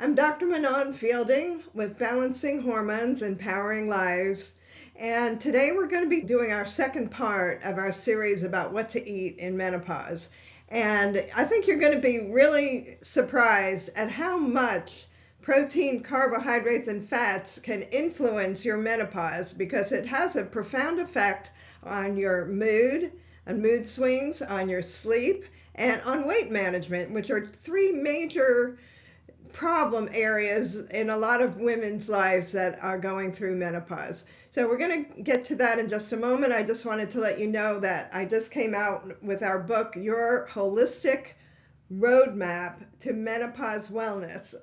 I'm Dr. Manon Fielding with Balancing Hormones and Powering Lives. And today we're going to be doing our second part of our series about what to eat in menopause. And I think you're going to be really surprised at how much protein, carbohydrates, and fats can influence your menopause because it has a profound effect on your mood, on mood swings, on your sleep, and on weight management, which are three major problem areas in a lot of women's lives that are going through menopause. So we're going to get to that in just a moment. I just wanted to let you know that I just came out with our book, Your Holistic Roadmap to Menopause Wellness.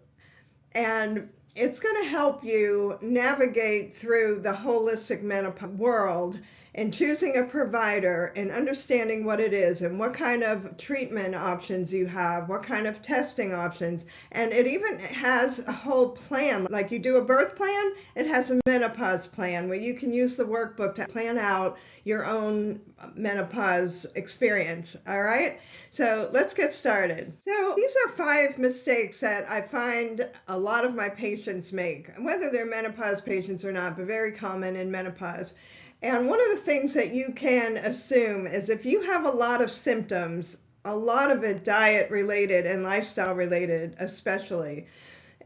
And it's going to help you navigate through the holistic menopause world and choosing a provider and understanding what it is and what kind of treatment options you have, what kind of testing options. And it even has a whole plan. Like you do a birth plan, it has a menopause plan where you can use the workbook to plan out your own menopause experience. All right? So let's get started. So these are 5 mistakes that I find a lot of my patients make, whether they're menopause patients or not, but very common in menopause. And one of the things that you can assume is if you have a lot of symptoms, a lot of it diet related and lifestyle related especially,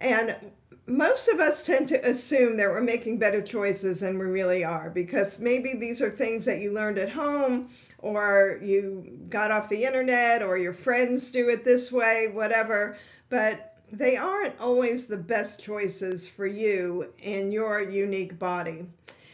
and most of us tend to assume that we're making better choices than we really are because maybe these are things that you learned at home or you got off the internet or your friends do it this way, whatever, but they aren't always the best choices for you in your unique body.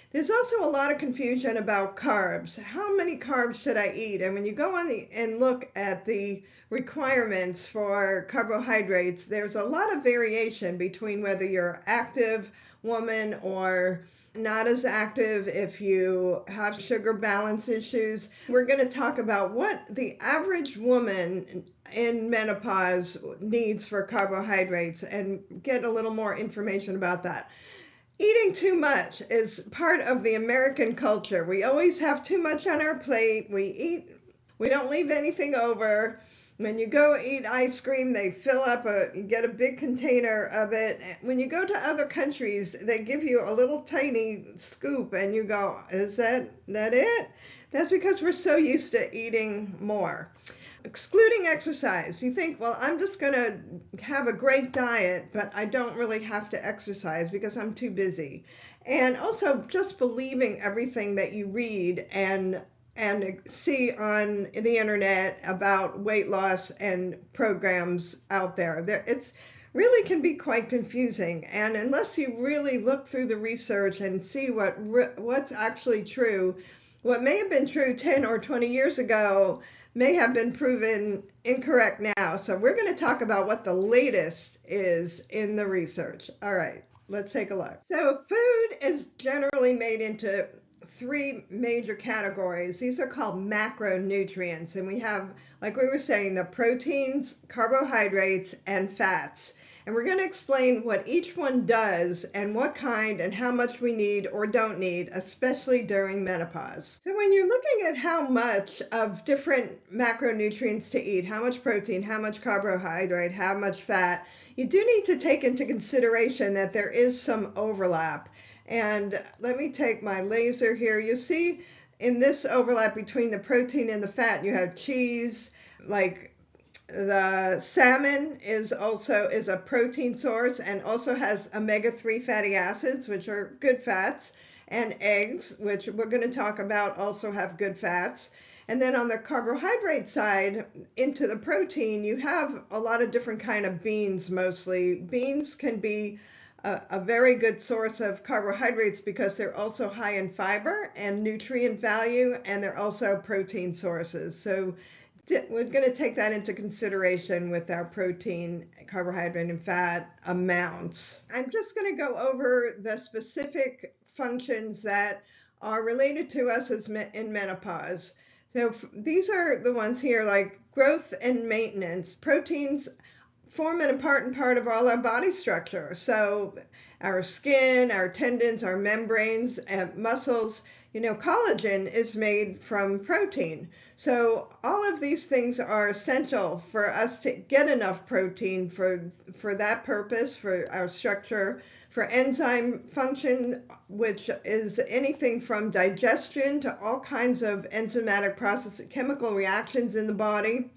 There's also a lot of confusion about carbs. How many carbs should I eat? And when you go on and look at the requirements for carbohydrates, there's a lot of variation between whether you're an active woman or not as active, if you have sugar balance issues. We're going to talk about what the average woman in menopause needs for carbohydrates and get a little more information about that. Eating too much is part of the American culture. We always have too much on our plate. We don't leave anything over. When you go eat ice cream, they fill up you get a big container of it. When you go to other countries, they give you a little tiny scoop and you go, is that it? That's because we're so used to eating more. Excluding exercise. You think, well, I'm just going to have a great diet, but I don't really have to exercise because I'm too busy. And also just believing everything that you read and see on the internet about weight loss and programs out there. It's really can be quite confusing. And unless you really look through the research and see what's actually true, what may have been true 10 or 20 years ago may have been proven incorrect now. So we're going to talk about what the latest is in the research. All right, let's take a look. So food is generally made into 3 major categories. These are called macronutrients. And we have, like we were saying, the proteins, carbohydrates, and fats. And we're going to explain what each one does and what kind and how much we need or don't need, especially during menopause. So when you're looking at how much of different macronutrients to eat, how much protein, how much carbohydrate, how much fat, you do need to take into consideration that there is some overlap. And let me take my laser here. You see in this overlap between the protein and the fat, you have cheese, like the salmon is a protein source and also has omega-3 fatty acids, which are good fats, and eggs, which we're going to talk about, also have good fats. And then on the carbohydrate side, into the protein, you have a lot of different kind of beans mostly. Beans can be a very good source of carbohydrates because they're also high in fiber and nutrient value, and they're also protein sources. So we're going to take that into consideration with our protein, carbohydrate, and fat amounts. I'm just going to go over the specific functions that are related to us in menopause. So these are the ones here, like growth and maintenance. Proteins form an important part of all our body structure. So our skin, our tendons, our membranes, muscles, Collagen is made from protein. So all of these things are essential for us to get enough protein for that purpose, for our structure, for enzyme function, which is anything from digestion to all kinds of enzymatic process, chemical reactions in the body,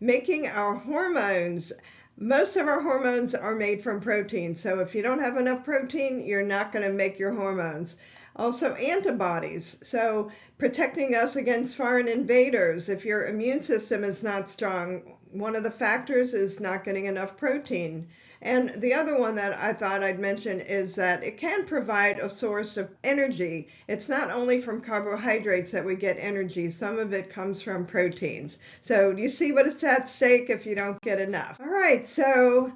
making our hormones. Most of our hormones are made from protein. So if you don't have enough protein, you're not going to make your hormones. Also, antibodies. So protecting us against foreign invaders. If your immune system is not strong, one of the factors is not getting enough protein. And the other one that I thought I'd mention is that it can provide a source of energy. It's not only from carbohydrates that we get energy, some of it comes from proteins. So you see what it's at stake if you don't get enough. All right, so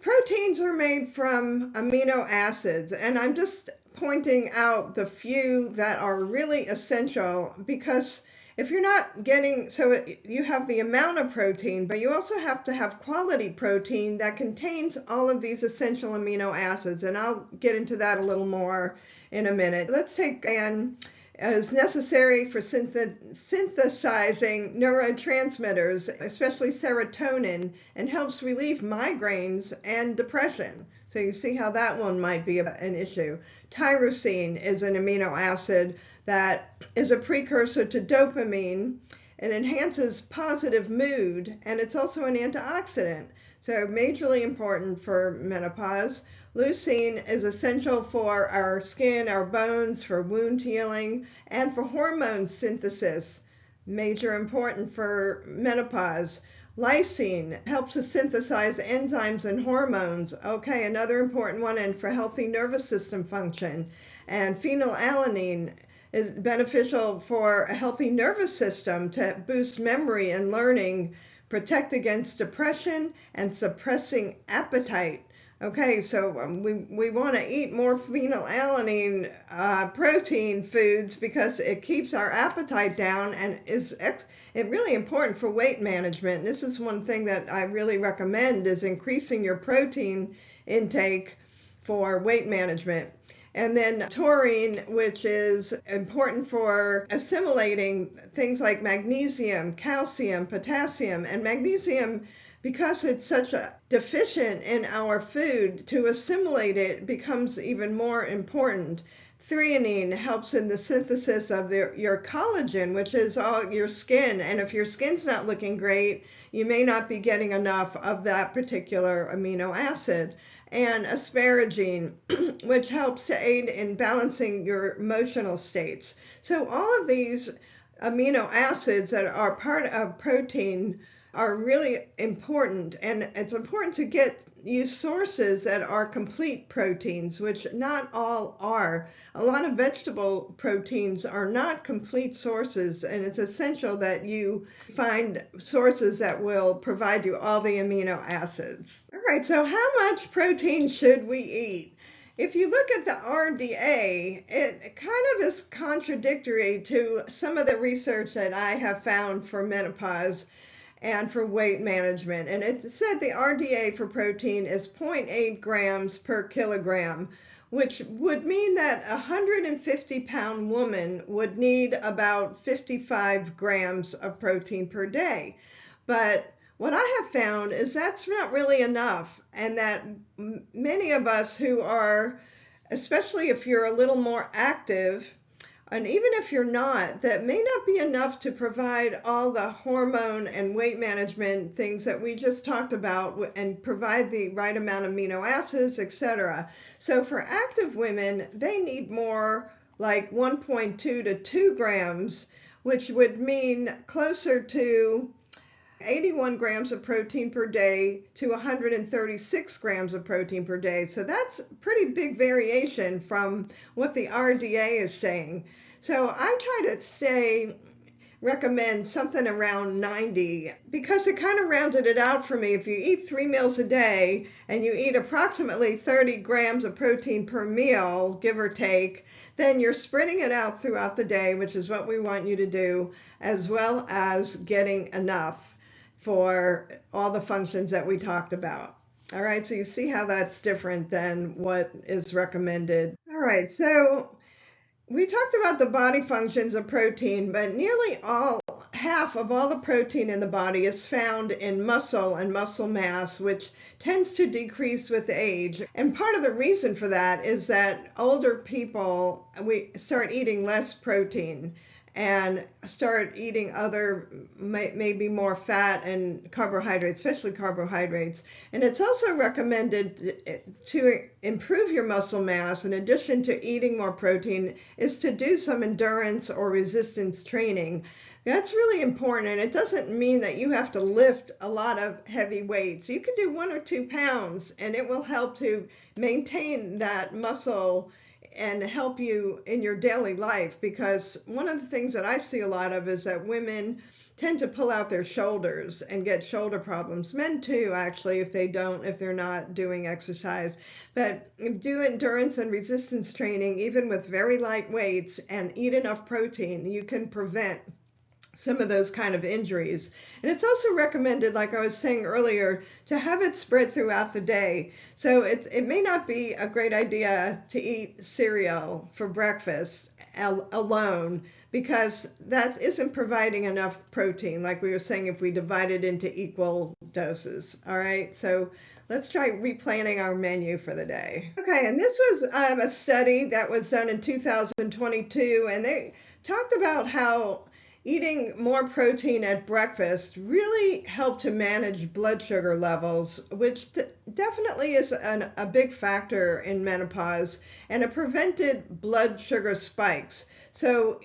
proteins are made from amino acids, and I'm just pointing out the few that are really essential, because if you're not getting, so you have the amount of protein, but you also have to have quality protein that contains all of these essential amino acids, and I'll get into that a little more in a minute. Let's take is necessary for synthesizing neurotransmitters, especially serotonin, and helps relieve migraines and depression. So you see how that one might be an issue. Tyrosine is an amino acid that is a precursor to dopamine. It enhances positive mood, and it's also an antioxidant. So majorly important for menopause. Leucine is essential for our skin, our bones, for wound healing, and for hormone synthesis. Major important for menopause. Lysine helps us synthesize enzymes and hormones. Okay, another important one, and for healthy nervous system function. And phenylalanine is beneficial for a healthy nervous system to boost memory and learning, protect against depression, and suppressing appetite. Okay, so we want to eat more phenylalanine protein foods because it keeps our appetite down and is really important for weight management. This is one thing that I really recommend, is increasing your protein intake for weight management. And then taurine, which is important for assimilating things like magnesium, calcium, potassium, and magnesium, because it's such a deficient in our food, to assimilate it becomes even more important. Threonine helps in the synthesis of your collagen, which is all your skin. And if your skin's not looking great, you may not be getting enough of that particular amino acid. And asparagine, which helps to aid in balancing your emotional states. So all of these amino acids that are part of protein are really important, and it's important to use sources that are complete proteins, which not all are. A lot of vegetable proteins are not complete sources, and it's essential that you find sources that will provide you all the amino acids. All right, so how much protein should we eat? If you look at the RDA, it kind of is contradictory to some of the research that I have found for menopause and for weight management. And it said the RDA for protein is 0.8 grams per kilogram, which would mean that a 150-pound woman would need about 55 grams of protein per day. But what I have found is that's not really enough, and that many of us who are, especially if you're a little more active, and even if you're not, that may not be enough to provide all the hormone and weight management things that we just talked about and provide the right amount of amino acids, etc. So for active women, they need more, like 1.2 to 2 grams, which would mean closer to 81 grams of protein per day to 136 grams of protein per day. So that's pretty big variation from what the RDA is saying. So I try to recommend something around 90, because it kind of rounded it out for me. If you eat 3 meals a day and you eat approximately 30 grams of protein per meal, give or take, then you're spreading it out throughout the day, which is what we want you to do, as well as getting enough for all the functions that we talked about. All right, so you see how that's different than what is recommended. All right, so We talked about the body functions of protein, but nearly half of all the protein in the body is found in muscle and muscle mass, which tends to decrease with age. And part of the reason for that is that older people, we start eating less protein and start eating other, maybe more fat and carbohydrates, especially carbohydrates. And it's also recommended to improve your muscle mass, in addition to eating more protein, is to do some endurance or resistance training. That's really important, and it doesn't mean that you have to lift a lot of heavy weights. You can do 1 or 2 pounds, and it will help to maintain that muscle and help you in your daily life, because one of the things that I see a lot of is that women tend to pull out their shoulders and get shoulder problems. Men too, actually, if they're not doing exercise. But do endurance and resistance training, even with very light weights, and eat enough protein, you can prevent some of those kind of injuries. And it's also recommended, like I was saying earlier, to have it spread throughout the day. So it may not be a great idea to eat cereal for breakfast alone, because that isn't providing enough protein, like we were saying, if we divide it into equal doses. All right, so let's try replanning our menu for the day. Okay, and this was a study that was done in 2022, and they talked about how eating more protein at breakfast really helped to manage blood sugar levels, which definitely is a big factor in menopause, and it prevented blood sugar spikes. So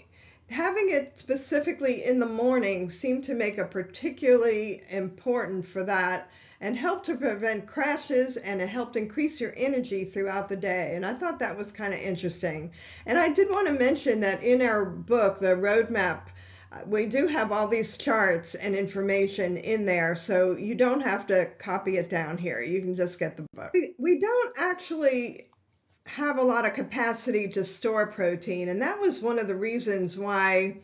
having it specifically in the morning seemed to make it particularly important for that, and helped to prevent crashes, and it helped increase your energy throughout the day. And I thought that was kind of interesting. And I did want to mention that in our book, the roadmap, we do have all these charts and information in there, so you don't have to copy it down here. You can just get the book. We don't actually have a lot of capacity to store protein, and that was one of the reasons why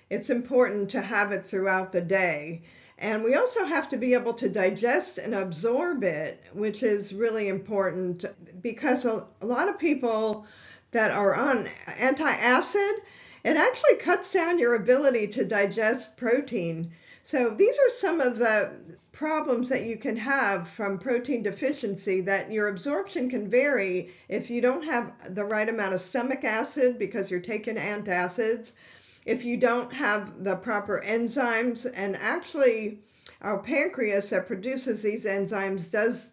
it's important to have it throughout the day. And we also have to be able to digest and absorb it, which is really important, because a lot of people that are on antacid, it actually cuts down your ability to digest protein. So these are some of the problems that you can have from protein deficiency, that your absorption can vary if you don't have the right amount of stomach acid because you're taking antacids, if you don't have the proper enzymes, and actually our pancreas that produces these enzymes does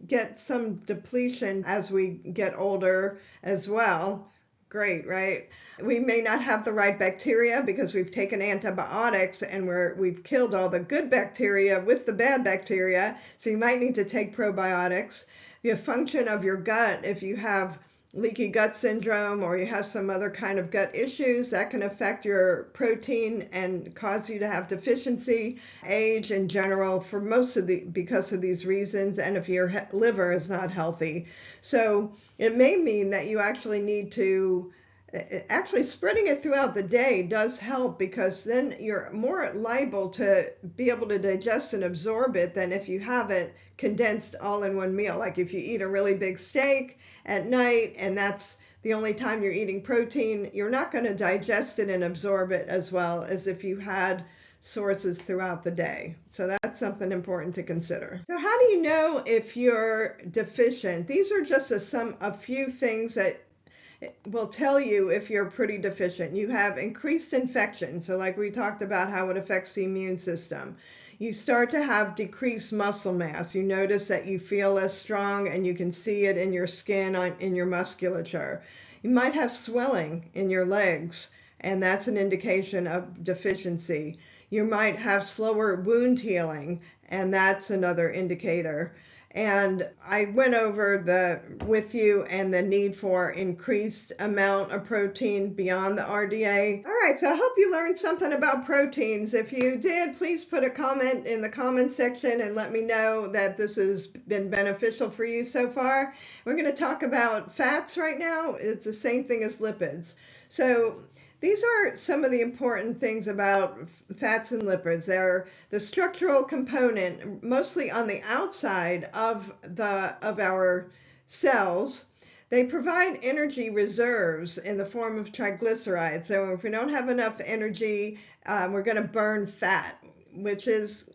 get some depletion as we get older as well. Great, right? We may not have the right bacteria because we've taken antibiotics and we've killed all the good bacteria with the bad bacteria. So you might need to take probiotics. The function of your gut, if you have leaky gut syndrome or you have some other kind of gut issues, that can affect your protein and cause you to have deficiency, age in general, for because of these reasons, and if your liver is not healthy. So it may mean that you actually need to spreading it throughout the day does help, because then you're more liable to be able to digest and absorb it than if you have it condensed all in one meal. Like if you eat a really big steak at night and that's the only time you're eating protein, you're not going to digest it and absorb it as well as if you had sources throughout the day. So that's something important to consider. So how do you know if you're deficient? These are just a few things that will tell you if you're pretty deficient. You have increased infection. So like we talked about how it affects the immune system. You start to have decreased muscle mass. You notice that you feel less strong, and you can see it in your skin, in your musculature. You might have swelling in your legs, and that's an indication of deficiency. You might have slower wound healing, and that's another indicator. And I went over with you and the need for increased amount of protein beyond the RDA. All right, so I hope you learned something about proteins. If you did, please put a comment in the comment section and let me know that this has been beneficial for you so far. We're going to talk about fats right now. It's the same thing as lipids. So these are some of the important things about fats and lipids. They're the structural component, mostly on the outside of our cells. They provide energy reserves in the form of triglycerides. So if we don't have enough energy, we're going to burn fat, which is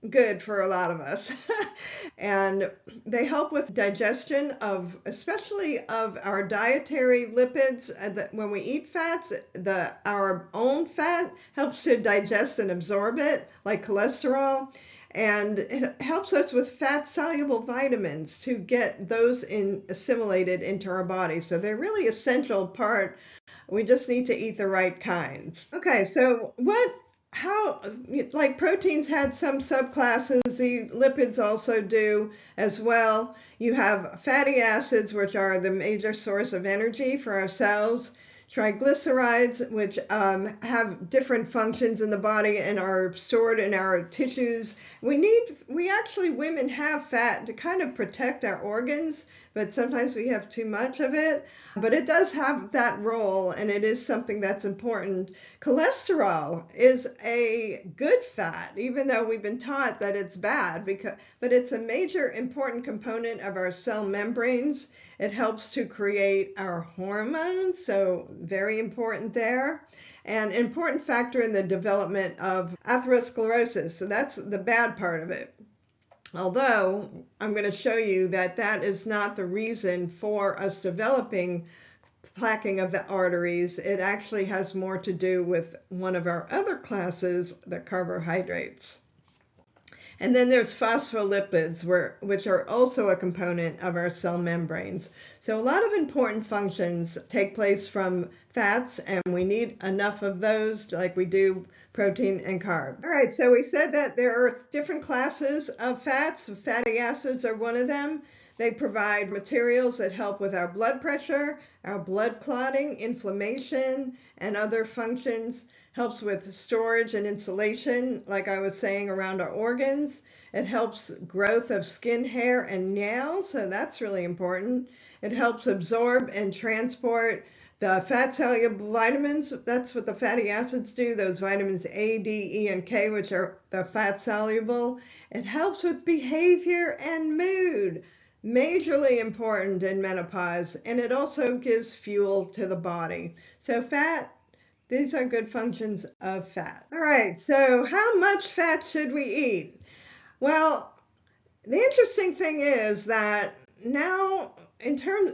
good for a lot of us. And they help with digestion of, especially of our dietary lipids. When we eat fats, our own fat helps to digest and absorb it, like cholesterol. And it helps us with fat-soluble vitamins to get those assimilated into our body. So they're really essential part. We just need to eat the right kinds. Okay, so like proteins had some subclasses, the lipids also do as well. You have fatty acids, which are the major source of energy for our cells. Triglycerides, which have different functions in the body and are stored in our tissues. Women have fat to kind of protect our organs, but sometimes we have too much of it. But it does have that role, and it is something that's important. Cholesterol is a good fat, even though we've been taught that it's bad, but it's a major important component of our cell membranes. It helps to create our hormones, so very important there. And an important factor in the development of atherosclerosis, so that's the bad part of it. Although I'm going to show you that that is not the reason for us developing plaquing of the arteries. It actually has more to do with one of our other classes, the carbohydrates. And then there's phospholipids, which are also a component of our cell membranes. So a lot of important functions take place from fats, and we need enough of those like we do protein and carb. All right, so we said that there are different classes of fats. Fatty acids are one of them. They provide materials that help with our blood pressure, our blood clotting, inflammation, and other functions. Helps with storage and insulation, like I was saying, around our organs. It helps growth of skin, hair, and nails, so that's really important. It helps absorb and transport the fat-soluble vitamins. That's what the fatty acids do, those vitamins A, D, E, and K, which are the fat-soluble. It helps with behavior and mood. Majorly important in menopause, and it also gives fuel to the body. So these are good functions of fat. All right, so how much fat should we eat? Well, the interesting thing is that now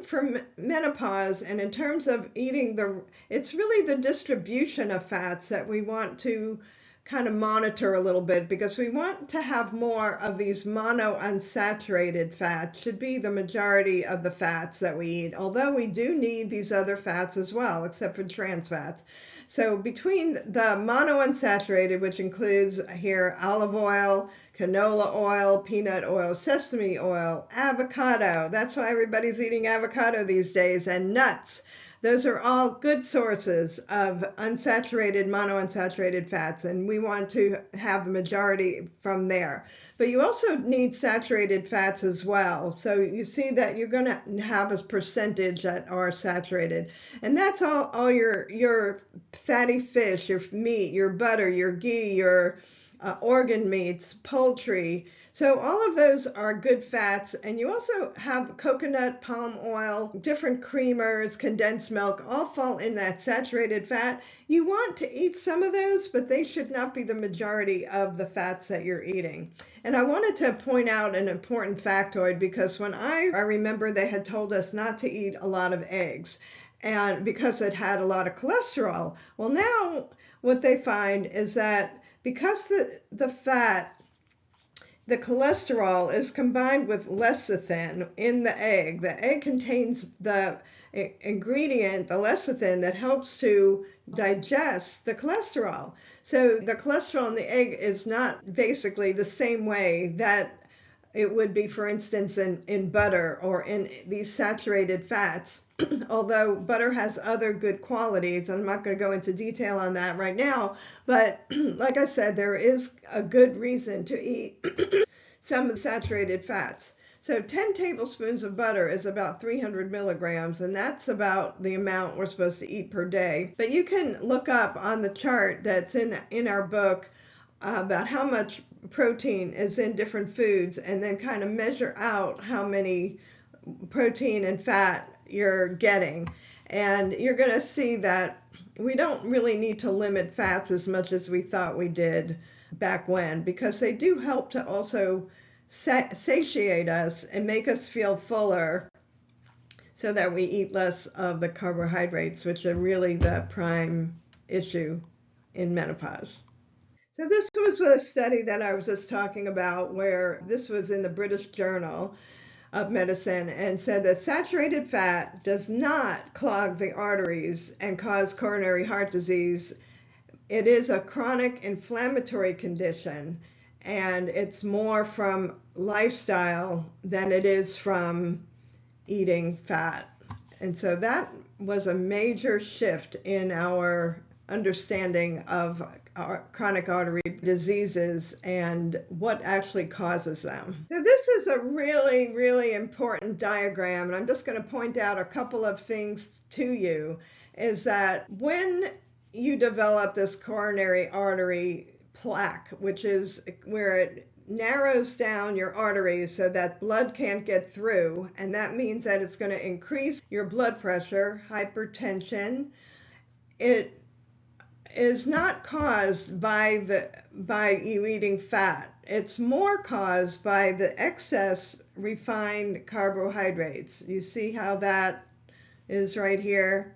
for menopause and in terms of eating it's really the distribution of fats that we want to kind of monitor a little bit, because we want to have more of these monounsaturated fats. Should be the majority of the fats that we eat, although we do need these other fats as well, except for trans fats. So between the monounsaturated, which includes here olive oil, canola oil, peanut oil, sesame oil, avocado, that's why everybody's eating avocado these days, and nuts. Those are all good sources of monounsaturated fats, and we want to have the majority from there. But you also need saturated fats as well. So you see that you're going to have a percentage that are saturated. And that's all your fatty fish, your meat, your butter, your ghee, your organ meats, poultry. So all of those are good fats, and you also have coconut, palm oil, different creamers, condensed milk, all fall in that saturated fat. You want to eat some of those, but they should not be the majority of the fats that you're eating. And I wanted to point out an important factoid, because when I remember they had told us not to eat a lot of eggs, and because it had a lot of cholesterol. Well, now what they find is that because the fat, the cholesterol is combined with lecithin in the egg. The egg contains the ingredient, the lecithin, that helps to digest the cholesterol. So the cholesterol in the egg is not basically the same way that it would be, for instance, in butter or in these saturated fats. Although butter has other good qualities, I'm not going to go into detail on that right now, but like I said, there is a good reason to eat some of the saturated fats. So 10 tablespoons of butter is about 300 milligrams, and that's about the amount we're supposed to eat per day. But you can look up on the chart that's in our book about how much protein is in different foods, and then kind of measure out how many protein and fat you're getting. And you're going to see that we don't really need to limit fats as much as we thought we did back when, because they do help to also satiate us and make us feel fuller so that we eat less of the carbohydrates, which are really the prime issue in menopause. So this was a study that I was just talking about, where this was in the British Journal of Medicine, and said that saturated fat does not clog the arteries and cause coronary heart disease. It is a chronic inflammatory condition, and it's more from lifestyle than it is from eating fat. And so that was a major shift in our understanding of chronic artery diseases and what actually causes them. So this is a really, really important diagram, and I'm just going to point out a couple of things to you, is that when you develop this coronary artery plaque, which is where it narrows down your arteries so that blood can't get through, and that means that it's going to increase your blood pressure, hypertension. It is not caused by you eating fat. It's more caused by the excess refined carbohydrates. You see how that is right here?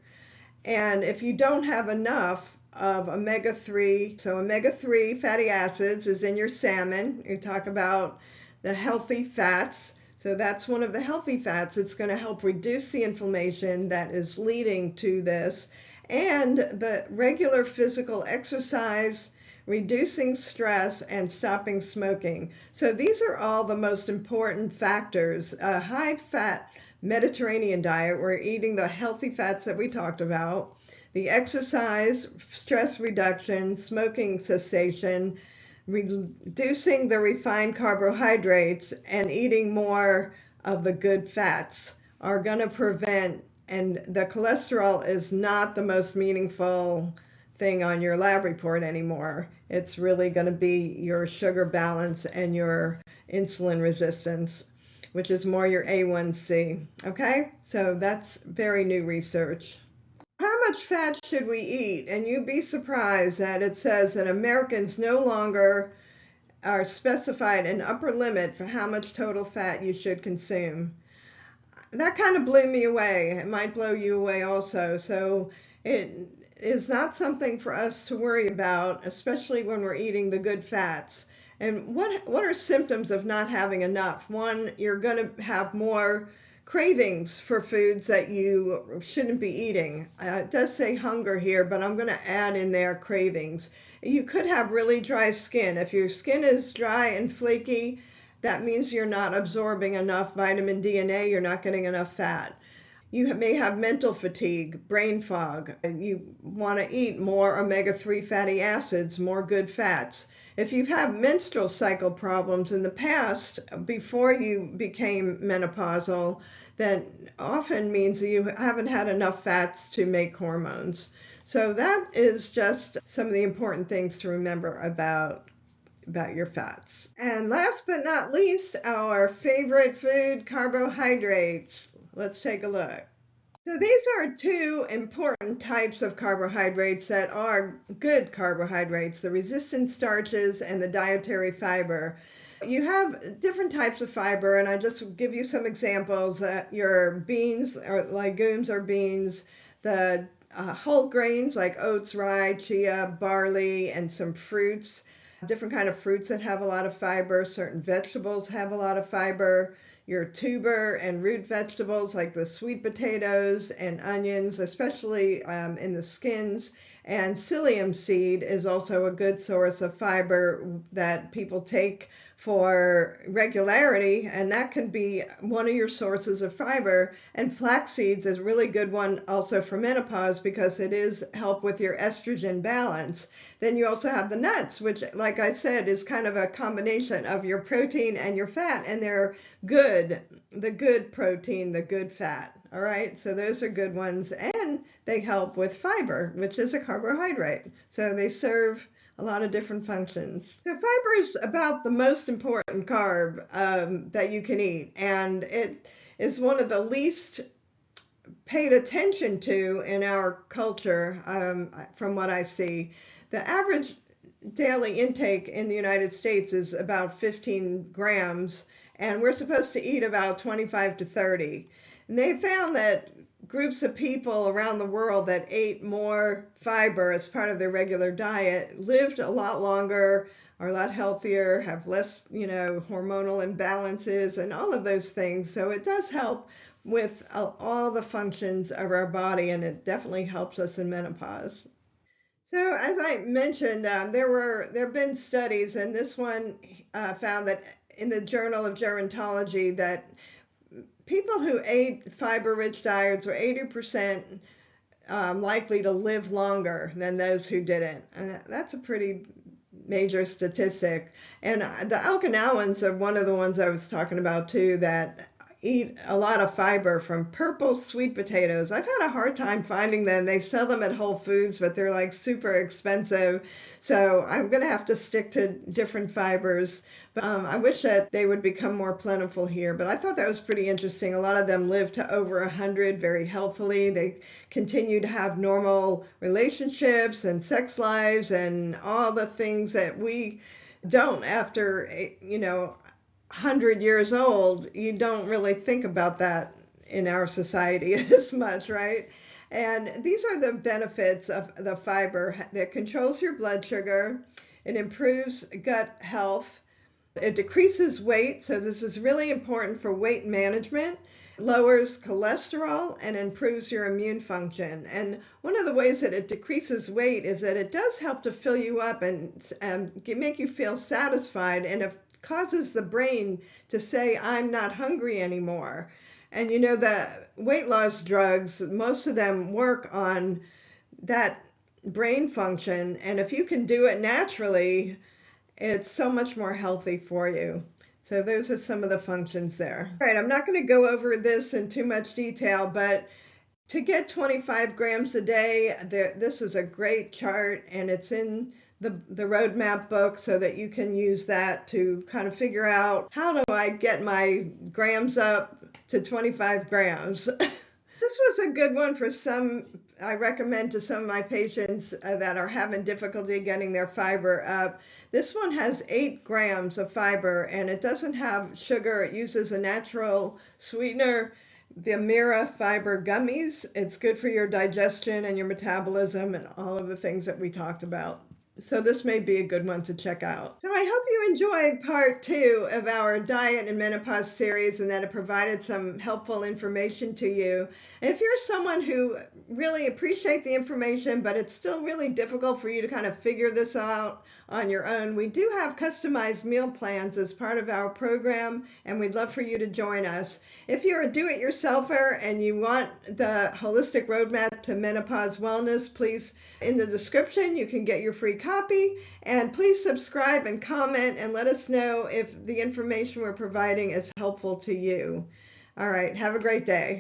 And if you don't have enough of omega-3, so omega-3 fatty acids is in your salmon. You talk about the healthy fats. So that's one of the healthy fats. It's going to help reduce the inflammation that is leading to this. And the regular physical exercise, reducing stress, and stopping smoking. So these are all the most important factors. A high-fat Mediterranean diet, we're eating the healthy fats that we talked about, the exercise, stress reduction, smoking cessation, reducing the refined carbohydrates, and eating more of the good fats are going to prevent. And the cholesterol is not the most meaningful thing on your lab report anymore. It's really going to be your sugar balance and your insulin resistance, which is more your A1C. Okay, so that's very new research. How much fat should we eat? And you'd be surprised that it says that Americans no longer are specified an upper limit for how much total fat you should consume. That kind of blew me away. It might blow you away also. So it is not something for us to worry about, especially when we're eating the good fats. And what are symptoms of not having enough? One, you're going to have more cravings for foods that you shouldn't be eating. It does say hunger here, but I'm going to add in there cravings. You could have really dry skin. If your skin is dry and flaky, that means you're not absorbing enough vitamin D and A, you're not getting enough fat. You may have mental fatigue, brain fog. You want to eat more omega-3 fatty acids, more good fats. If you've had menstrual cycle problems in the past, before you became menopausal, that often means that you haven't had enough fats to make hormones. So that is just some of the important things to remember about your fats. And last but not least, our favorite food, carbohydrates. Let's take a look. So these are two important types of carbohydrates that are good carbohydrates, the resistant starches and the dietary fiber. You have different types of fiber, and I just give you some examples. Your beans or legumes or beans, the whole grains like oats, rye, chia, barley, and some fruits. Different kind of fruits that have a lot of fiber. Certain vegetables have a lot of fiber. Your tuber and root vegetables like the sweet potatoes and onions, especially in the skins. And psyllium seed is also a good source of fiber that people take for regularity, and that can be one of your sources of fiber. And flax seeds is a really good one also for menopause because it is help with your estrogen balance. Then you also have the nuts, which, like I said, is kind of a combination of your protein and your fat, and they're good, the good protein, the good fat. All right, so those are good ones, and they help with fiber, which is a carbohydrate. So they serve a lot of different functions. So fiber is about the most important carb that you can eat, and it is one of the least paid attention to in our culture, from what I see. The average daily intake in the United States is about 15 grams, and we're supposed to eat about 25 to 30. And they found that groups of people around the world that ate more fiber as part of their regular diet lived a lot longer, are a lot healthier, have less, hormonal imbalances and all of those things. So it does help with all the functions of our body, and it definitely helps us in menopause. So as I mentioned, there have been studies, and this one found that in the Journal of Gerontology that people who ate fiber-rich diets were 80% likely to live longer than those who didn't. And that's a pretty major statistic. And the Okinawans are one of the ones I was talking about too, that eat a lot of fiber from purple sweet potatoes. I've had a hard time finding them. They sell them at Whole Foods, but they're like super expensive. So I'm going to have to stick to different fibers. But I wish that they would become more plentiful here. But I thought that was pretty interesting. A lot of them live to over 100 very healthfully. They continue to have normal relationships and sex lives and all the things that we don't after, 100 years old. You don't really think about that in our society as much, right? And these are the benefits of the fiber. That controls your blood sugar, it improves gut health, it decreases weight, so this is really important for weight management, lowers cholesterol, and improves your immune function. And one of the ways that it decreases weight is that it does help to fill you up and make you feel satisfied, and it causes the brain to say, I'm not hungry anymore. And the weight loss drugs, most of them work on that brain function. And if you can do it naturally, it's so much more healthy for you. So those are some of the functions there. All right, I'm not going to go over this in too much detail, but to get 25 grams a day, this is a great chart, and it's in the roadmap book so that you can use that to kind of figure out, how do I get my grams up to 25 grams? This was a good one for some. I recommend to some of my patients that are having difficulty getting their fiber up. This one has 8 grams of fiber, and it doesn't have sugar. It uses a natural sweetener, the Mira fiber gummies. It's good for your digestion and your metabolism and all of the things that we talked about. So this may be a good one to check out. So I hope you enjoyed part 2 of our diet and menopause series, and that it provided some helpful information to you. And if you're someone who really appreciates the information, but it's still really difficult for you to kind of figure this out on your own, we do have customized meal plans as part of our program, and we'd love for you to join us. If you're a do-it-yourselfer and you want the holistic roadmap to menopause wellness, please, in the description, you can get your free copy. And please subscribe and comment and let us know if the information we're providing is helpful to you. All right, have a great day.